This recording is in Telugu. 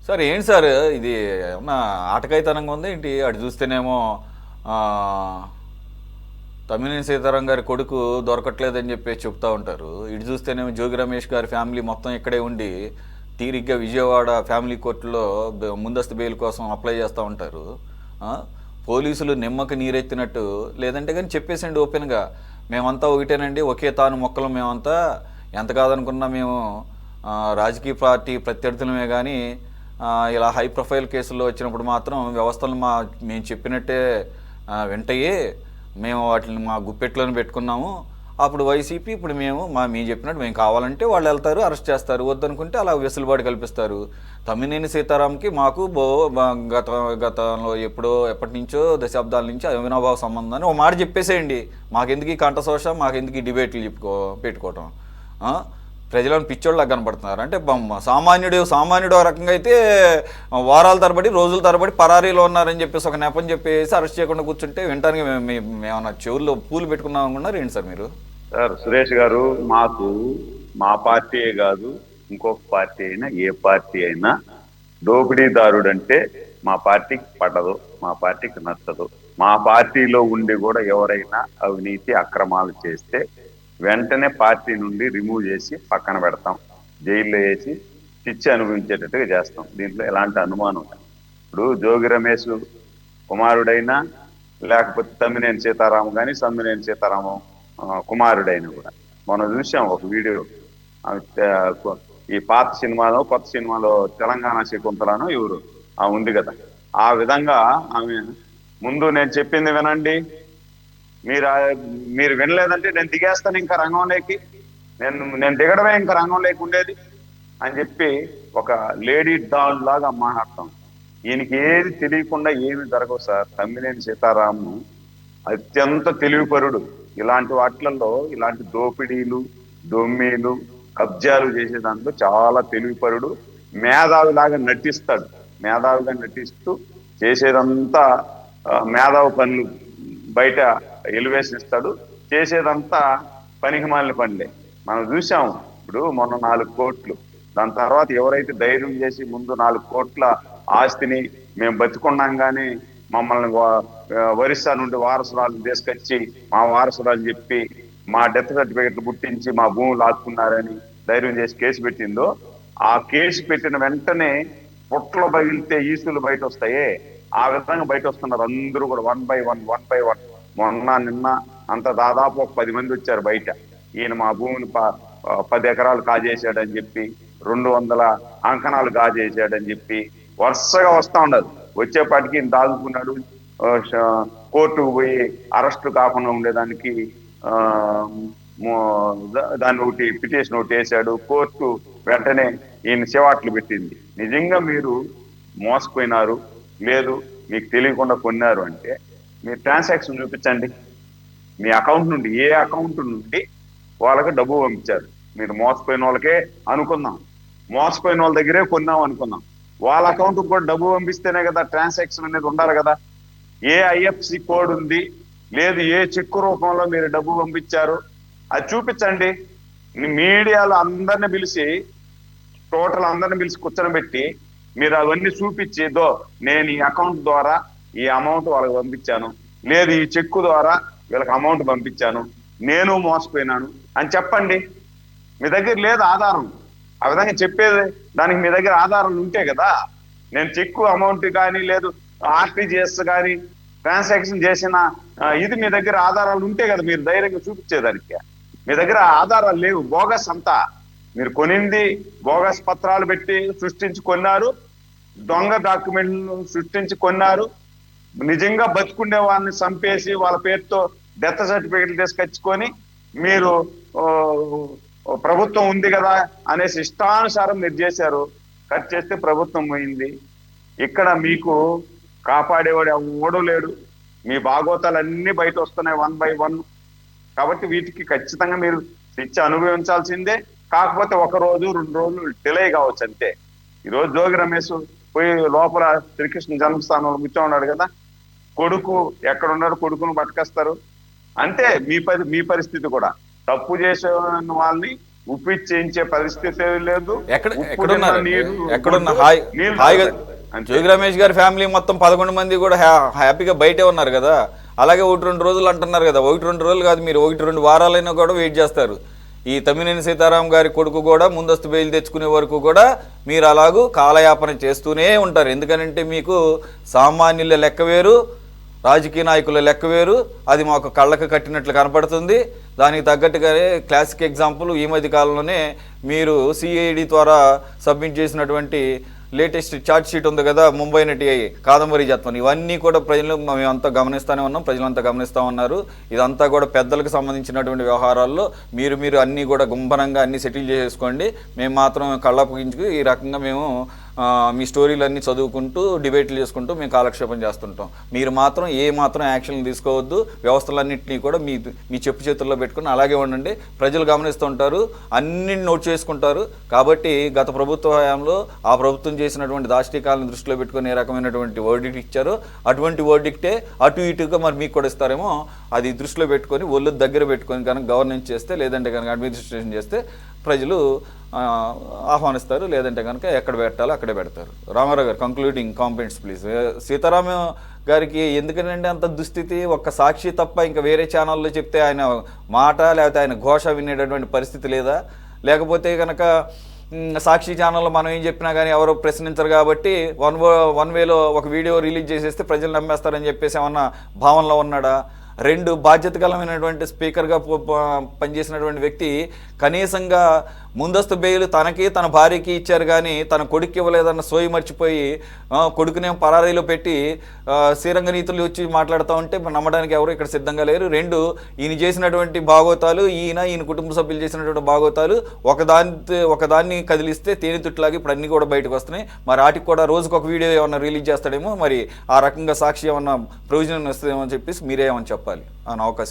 సార్ ఏంటి సార్ ఇది ఏమన్నా ఆటకాయితనంగా ఉంది ఏంటి? అటు చూస్తేనేమో ఆ, తమ్మినేని సీతారాం గారి కొడుకు దొరకట్లేదని చెప్పేసి చెప్తా ఉంటారు. ఇటు చూస్తేనేమో జోగి రమేష్ గారి ఫ్యామిలీ మొత్తం ఇక్కడే ఉండి తీరిగ్గా విజయవాడ ఫ్యామిలీ కోర్టులో ముందస్తు బెయిల్ కోసం అప్లై చేస్తూ ఉంటారు. ఆ, పోలీసులు నిమ్మకి నీరెత్తినట్టు లేదంటే కానీ చెప్పేసండి ఓపెన్గా, మేమంతా ఒకటేనండి, ఒకే తాను మొక్కలు మేమంతా, ఎంత కాదనుకున్నా మేము ఆ, రాజకీయ పార్టీ ప్రత్యర్థులమే కానీ ఇలా హై ప్రొఫైల్ కేసుల్లో వచ్చినప్పుడు మాత్రం వ్యవస్థలు మేము చెప్పినట్టే వింటాయి, మేము వాటిని మా గుప్పెట్లోనే పెట్టుకున్నాము. అప్పుడు వైసీపీ ఇప్పుడు మేము చెప్పినట్టు మేము కావాలంటే వాళ్ళు వెళ్తారు, అరెస్ట్ చేస్తారు, వద్దనుకుంటే అలా వెసులుబాటు కల్పిస్తారు. తమ్మినేని సీతారాంకి మాకు గత గతంలో ఎప్పటి నుంచో దశాబ్దాల నుంచి అవినాభావ సంబంధం అని ఒక మాట చెప్పేసేయండి. మాకెందుకు ఈ కంఠశోష, మాకెందుకు ఈ డిబేట్లు పెట్టుకోవటం? ప్రజలను పిచ్చోళ్ళగా కనపడుతున్నారు. అంటే సామాన్యుడు ఒక రకంగా అయితే వారాల తరబడి రోజుల తరబడి పరారీలో ఉన్నారని చెప్పేసి ఒక నెపం చెప్పేసి అరెస్ట్ చేయకుండా కూర్చుంటే వినటానికి మేమన్నా చెవుల్లో పూలు పెట్టుకున్నాం అనుకున్నారు ఏంటి సార్ మీరు? సార్ సురేష్ గారు, మాకు మా పార్టీయే కాదు, ఇంకొక పార్టీ అయినా ఏ పార్టీ అయినా దోపిడీదారుడు అంటే మా పార్టీకి పడదు, మా పార్టీకి నచ్చదు. మా పార్టీలో ఉండి కూడా ఎవరైనా అవినీతి అక్రమాలు చేస్తే వెంటనే పార్టీ నుండి రిమూవ్ చేసి పక్కన పెడతాం, జైల్లో వేసి శిక్ష అనుభవించేటట్టుగా చేస్తాం. దీంట్లో ఎలాంటి అనుమానం లేదు. ఇప్పుడు జోగి రమేష్ కుమారుడైనా లేకపోతే తమ్మినేని సీతారాం కానీ తమ్మినేని సీతారామం కుమారుడైన కూడా మనం చూసాం ఒక వీడియో. ఈ పాత సినిమాలో కొత్త సినిమాలో తెలంగాణ శకుంతలను ఎవరు ఉంది కదా, ఆ విధంగా ఆమె ముందు నేను చెప్పింది వినండి, మీరు మీరు వినలేదంటే నేను దిగేస్తాను ఇంకా రంగంలోకి, నేను దిగడమే ఇంకా రంగంలోకి ఉండేది అని చెప్పి ఒక లేడీ డాన్ లాగా మాట్లాడతాం. ఈయనకి ఏది తెలియకుండా ఏమి జరగవు సార్. తమ్మినేని సీతారాము అత్యంత తెలివిపరుడు. ఇలాంటి వాటిలలో ఇలాంటి దోపిడీలు దొమ్మీలు కబ్జాలు చేసే దాంట్లో చాలా తెలివిపరుడు. మేధావిలాగా నటిస్తాడు, మేధావిగా నటిస్తూ చేసేదంతా మేధావి పనులు బయట ఎలివేషన్ ఇస్తాడు, చేసేదంతా పనికిమాలిన పనులే. మనం చూసాము. ఇప్పుడు మొన్న 4 కోట్లు, దాని తర్వాత ఎవరైతే ధైర్యం చేసి ముందు 4 కోట్ల ఆస్తిని మేము బతికున్నాం కానీ మమ్మల్ని ఒరిస్సా నుండి వారసురాలు తీసుకొచ్చి మా వారసురాలు చెప్పి మా డెత్ సర్టిఫికెట్లు పుట్టించి మా భూములు లాక్కున్నారని ధైర్యం చేసి కేసు పెట్టిందో, ఆ కేసు పెట్టిన వెంటనే పుట్టలు పగిలితే ఈసులు బయట వస్తాయే, ఆ విధంగా బయట వస్తున్నారు అందరూ కూడా, వన్ బై వన్. మొన్న నిన్న అంత దాదాపు ఒక 10 మంది వచ్చారు బయట. ఈయన మా భూమిని 10 ఎకరాలు కాజేశాడని చెప్పి, 200 అంకణాలు కాజేశాడని చెప్పి వరుసగా వస్తా ఉండదు. వచ్చేపాటికి ఈయన దాదుకున్నాడు, కోర్టుకు పోయి అరెస్టు కాకుండా ఉండేదానికి దాన్ని ఒకటి పిటిషన్ ఒకటి వేశాడు. కోర్టు వెంటనే ఈయన చివాట్లు పెట్టింది. నిజంగా మీరు మోసపోయినారు, లేదు మీకు తెలియకుండా కొన్నారు అంటే మీరు ట్రాన్సాక్షన్ చూపించండి. మీ అకౌంట్ నుండి, ఏ అకౌంట్ నుండి వాళ్ళకి డబ్బు పంపించారు. మీరు మోసపోయిన వాళ్ళకే అనుకుందాం, మోసపోయిన వాళ్ళ దగ్గరే కొన్నాం అనుకుందాం, వాళ్ళ అకౌంట్కి కూడా డబ్బు పంపిస్తేనే కదా ట్రాన్సాక్షన్ అనేది ఉండాలి కదా. ఏ ఐఎఫ్సి కోడ్ ఉంది, లేదు ఏ చెక్కు రూపంలో మీరు డబ్బు పంపించారు, అది చూపించండి. మీడియాలో అందరిని పిలిచి, టోటల్ అందరిని పిలిచి కూర్చొని మీరు అవన్నీ చూపించి, నేను ఈ అకౌంట్ ద్వారా ఈ అమౌంట్ వాళ్ళకి పంపించాను, లేదు ఈ చెక్కు ద్వారా వీళ్ళకి అమౌంట్ పంపించాను, నేను మోసపోయినాను అని చెప్పండి. మీ దగ్గర లేదు ఆధారం, ఆ విధంగా చెప్పేది దానికి మీ దగ్గర ఆధారాలు ఉంటే కదా. నేను చెక్కు అమౌంట్ కానీ లేదు ఆర్టీజీఎస్ కానీ ట్రాన్సాక్షన్ చేసిన ఇది మీ దగ్గర ఆధారాలు ఉంటే కదా మీరు ధైర్యంగా చూపించేదానికి. మీ దగ్గర ఆధారాలు లేవు, బోగస్ అంతా. మీరు కొనింది బోగస్ పత్రాలు పెట్టి సృష్టించి కొన్నారు, దొంగ డాక్యుమెంట్లు సృష్టించి కొన్నారు. నిజంగా బతుకుండే వాళ్ళని చంపేసి వాళ్ళ పేరుతో డెత్ సర్టిఫికెట్లు తీసుకొచ్చుకొని మీరు ప్రభుత్వం ఉంది కదా అనేసి ఇష్టానుసారం మీరు చేశారు. కట్ చేస్తే ప్రభుత్వం పోయింది. ఇక్కడ మీకు కాపాడేవాడు ఎవడూ లేడు. మీ భాగోతాలన్నీ బయట వస్తున్నాయి 1 by 1. కాబట్టి వీటికి ఖచ్చితంగా మీరు శిక్ష అనుభవించాల్సిందే. కాకపోతే 1 రోజు 2 రోజులు డిలే కావచ్చు అంతే. ఈరోజు జోగి రమేష్ పోయి లోపల శ్రీకృష్ణ జన్మస్థానంలో కూర్చో ఉన్నాడు కదా, కొడుకు ఎక్కడున్నాడు, కొడుకును పట్టుకొస్తారు అంతే. మీ పరిస్థితి కూడా తప్పు చేసే వాళ్ళని ఉప్పిచ్చేయించే పరిస్థితి లేదు. ఎక్కడున్న నీళ్లు హాయిగా జోగి రమేష్ గారి ఫ్యామిలీ మొత్తం 11 మంది కూడా హ్యాపీగా బయటే ఉన్నారు కదా. అలాగే 1-2 రోజులు అంటున్నారు కదా, 1-2 రోజులు కాదు, మీరు 1-2 వారాలైనా కూడా వెయిట్ చేస్తారు. ఈ తమ్మినేని సీతారాం గారి కొడుకు కూడా ముందస్తు బెయిల్ తెచ్చుకునే వరకు కూడా మీరు అలాగూ కాలయాపన చేస్తూనే ఉంటారు. ఎందుకంటే మీకు సామాన్యుల లెక్క వేరు, రాజకీయ నాయకుల లెక్క వేరు. అది మాకు కళ్ళకు కట్టినట్లు కనపడుతుంది. దానికి తగ్గట్టుగానే క్లాసిక్ ఎగ్జాంపుల్ ఈ మధ్య కాలంలోనే మీరు సిఐడి ద్వారా సబ్మిట్ చేసినటువంటి లేటెస్ట్ ఛార్జ్ షీట్ ఉంది కదా, ముంబై నటి కాదంబరి జత్వన్. ఇవన్నీ కూడా ప్రజలు మేమంతా గమనిస్తూనే ఉన్నాం, ప్రజలంతా గమనిస్తూ ఉన్నారు. ఇదంతా కూడా పెద్దలకు సంబంధించినటువంటి వ్యవహారాల్లో మీరు అన్నీ కూడా గుంభనంగా అన్నీ సెటిల్ చేసేసుకోండి. మేము మాత్రం కళ్ళప్పగించుకు ఈ రకంగా మేము మీ స్టోరీలన్నీ చదువుకుంటూ డిబేట్లు చేసుకుంటూ మేము కాలక్షేపం చేస్తుంటాం. మీరు మాత్రం మాత్రం యాక్షన్లు తీసుకోవద్దు. వ్యవస్థలన్నింటినీ కూడా మీ చెప్పు చేతుల్లో పెట్టుకుని అలాగే ఉండండి. ప్రజలు గమనిస్తుంటారు, అన్ని నోట్ చేసుకుంటారు. కాబట్టి గత ప్రభుత్వ హయాంలో ఆ ప్రభుత్వం చేసినటువంటి దాష్టీకాలను దృష్టిలో పెట్టుకుని ఏ రకమైనటువంటి వర్డిక్ట్ ఇచ్చారో అటువంటి వర్డిక్టే అటు ఇటుగా మరి మీకు కూడా ఇస్తారేమో. అది దృష్టిలో పెట్టుకొని ఒళ్ళు దగ్గర పెట్టుకొని కనుక గవర్నెన్స్ చేస్తే, లేదంటే కనుక అడ్మినిస్ట్రేషన్ చేస్తే ప్రజలు ఆహ్వానిస్తారు. లేదంటే కనుక ఎక్కడ పెట్టాలో అక్కడే పెడతారు. రామారావు గారు కంక్లూడింగ్ కామెంట్స్ ప్లీజ్. సీతారామ గారికి ఎందుకంటే అంత దుస్థితి? ఒక్క సాక్షి తప్ప ఇంకా వేరే ఛానల్లో చెప్తే ఆయన మాట లేకపోతే ఆయన ఘోష వినేటటువంటి పరిస్థితి లేదా? లేకపోతే కనుక సాక్షి ఛానల్లో మనం ఏం చెప్పినా కానీ ఎవరో ప్రశ్నించరు కాబట్టి వన్ వేలో ఒక వీడియో రిలీజ్ చేసేస్తే ప్రజలు నమ్మేస్తారని చెప్పేసి ఏమన్నా భావనలో ఉన్నాడా? 2 బాధ్యతకరమైనటువంటి స్పీకర్గా పనిచేసినటువంటి వ్యక్తి కనీసంగా ముందస్తు బెయిల్ తనకి తన భార్యకి ఇచ్చారు కానీ తన కొడుకు ఇవ్వలేదన్న సోయి మర్చిపోయి కొడుకునేం పరారీలో పెట్టి శ్రీరంగ నీతులు వచ్చి మాట్లాడుతూ ఉంటే నమ్మడానికి ఎవరు ఇక్కడ సిద్ధంగా లేరు. 2 ఈయన చేసినటువంటి భాగోతాలు, ఈయన కుటుంబ సభ్యులు చేసినటువంటి భాగోతాలు ఒకదాన్ని కదిలిస్తే తేనెతుట్లాగి ఇప్పుడు అన్నీ కూడా బయటకు వస్తున్నాయి. మరి వాటికి కూడా రోజుకు ఒక వీడియో ఏమన్నా రిలీజ్ చేస్తాడేమో, మరి ఆ రకంగా సాక్షి ఏమన్నా ప్రయోజనం వస్తుందేమో అని చెప్పేసి మీరే ఏమని చెప్పాలి. అవకాశం